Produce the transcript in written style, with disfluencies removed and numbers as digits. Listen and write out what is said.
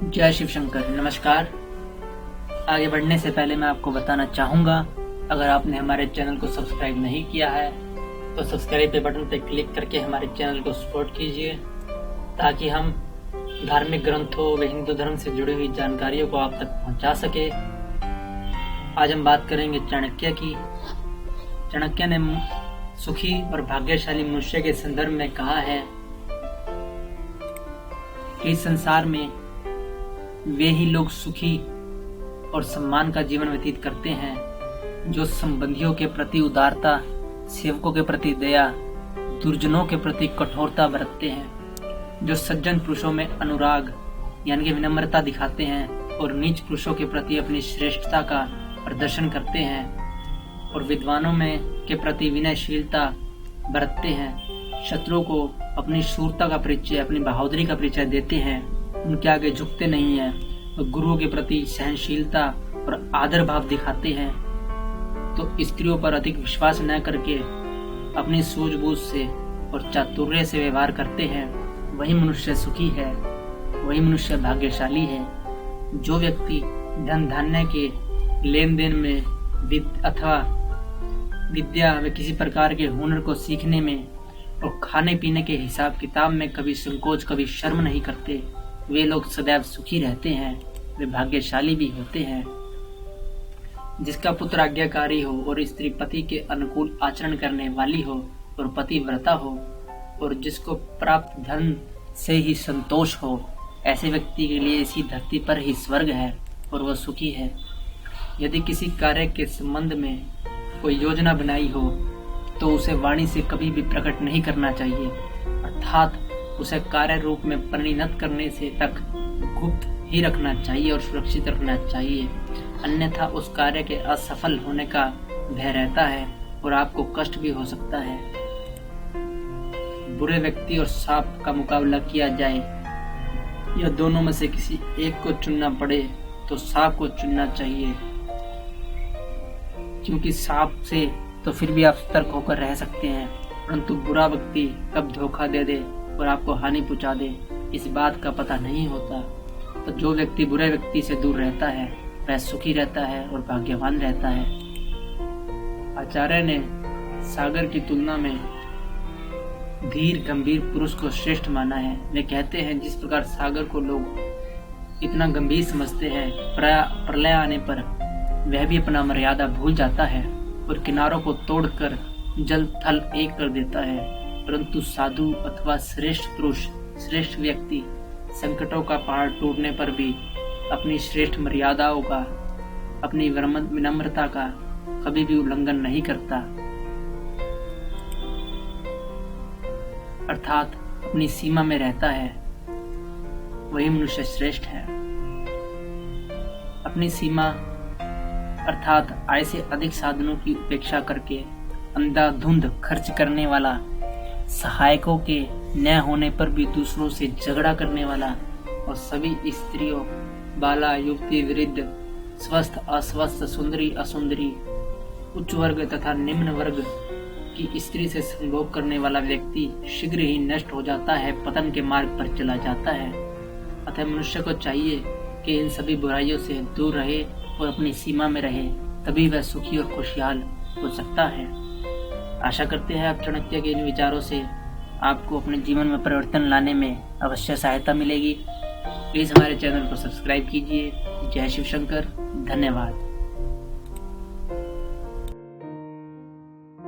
जय शिव शंकर। नमस्कार। आगे बढ़ने से पहले मैं आपको बताना चाहूँगा, अगर आपने हमारे चैनल को सब्सक्राइब नहीं किया है तो सब्सक्राइब पे बटन पे क्लिक करके हमारे चैनल को सपोर्ट कीजिए, ताकि हम धार्मिक ग्रंथों व हिंदू धर्म से जुड़ी हुई जानकारियों को आप तक पहुंचा सके। आज हम बात करेंगे चाणक्य की। चाणक्य ने सुखी और भाग्यशाली मनुष्य के संदर्भ में कहा है कि संसार में वे ही लोग सुखी और सम्मान का जीवन व्यतीत करते हैं जो संबंधियों के प्रति उदारता, सेवकों के प्रति दया, दुर्जनों के प्रति कठोरता बरतते हैं, जो सज्जन पुरुषों में अनुराग यानी कि विनम्रता दिखाते हैं और नीच पुरुषों के प्रति अपनी श्रेष्ठता का प्रदर्शन करते हैं, और विद्वानों में के प्रति विनयशीलता बरतते हैं, शत्रुओं को अपनी शूरता का परिचय, अपनी बहादुरी का परिचय देते हैं, उनके आगे झुकते नहीं हैं, और गुरुओं के प्रति सहनशीलता और आदर भाव दिखाते हैं, तो स्त्रियों पर अधिक विश्वास न करके अपनी सूझबूझ से और चातुर्य से व्यवहार करते हैं, वही मनुष्य सुखी है, वही मनुष्य भाग्यशाली है। जो व्यक्ति धन धान्य के लेन देन में अथवा विद्या व किसी प्रकार के हुनर को सीखने में और खाने पीने के हिसाब किताब में कभी संकोच, कभी शर्म नहीं करते, वे लोग सदैव सुखी रहते हैं, वे भाग्यशाली भी होते हैं। जिसका पुत्र आज्ञाकारी हो और स्त्री पति के अनुकूल आचरण करने वाली हो और पतिव्रता हो, और जिसको प्राप्त धन से ही संतोष हो, ऐसे व्यक्ति के लिए इसी धरती पर ही स्वर्ग है और वह सुखी है। यदि किसी कार्य के संबंध में कोई योजना बनाई हो तो उसे वाणी से कभी भी प्रकट नहीं करना चाहिए, अर्थात उसे कार्य रूप में परिणत करने से तक गुप्त ही रखना चाहिए और सुरक्षित रखना चाहिए, अन्यथा उस कार्य के असफल होने का भय रहता है और आपको कष्ट भी हो सकता है। बुरे व्यक्ति और सांप का मुकाबला किया जाए या दोनों में से किसी एक को चुनना पड़े तो सांप को चुनना चाहिए, क्योंकि सांप से तो फिर भी आप सतर्क होकर रह सकते हैं, परंतु बुरा व्यक्ति कब धोखा दे दे और आपको हानि पहुंचा दे, इस बात का पता नहीं होता। तो जो व्यक्ति बुरे व्यक्ति से दूर रहता है वह सुखी रहता है और भाग्यवान रहता है। आचार्य ने सागर की तुलना में धीर गंभीर पुरुष को श्रेष्ठ माना है। वे कहते हैं, जिस प्रकार सागर को लोग इतना गंभीर समझते हैं, प्रलय आने पर वह भी अपना मर्यादा भूल जाता है और किनारों को तोड़कर जल थल एक कर देता है, परंतु साधु अथवा श्रेष्ठ पुरुष, श्रेष्ठ व्यक्ति संकटों का पहाड़ टूटने पर भी अपनी श्रेष्ठ मर्यादाओं का, अपनी विनम्रता का कभी भी उल्लंघन नहीं करता, अर्थात अपनी सीमा में रहता है, वही मनुष्य श्रेष्ठ है। अपनी सीमा अर्थात आय से अधिक साधनों की उपेक्षा करके अंधाधुंध खर्च करने वाला, सहायकों के न होने पर भी दूसरों से झगड़ा करने वाला, और सभी स्त्रियों, बाला, युवती, वृद्ध, स्वस्थ, अस्वस्थ, सुंदरी, असुंदरी, उच्च वर्ग तथा निम्न वर्ग की स्त्री से संभोग करने वाला व्यक्ति शीघ्र ही नष्ट हो जाता है, पतन के मार्ग पर चला जाता है। अतः मनुष्य को चाहिए कि इन सभी बुराइयों से दूर रहे और अपनी सीमा में रहे, तभी वह सुखी और खुशहाल हो सकता है। आशा करते हैं आप चाणक्य के इन विचारों से आपको अपने जीवन में परिवर्तन लाने में अवश्य सहायता मिलेगी। प्लीज़ हमारे चैनल को सब्सक्राइब कीजिए। जय शिव शंकर। धन्यवाद।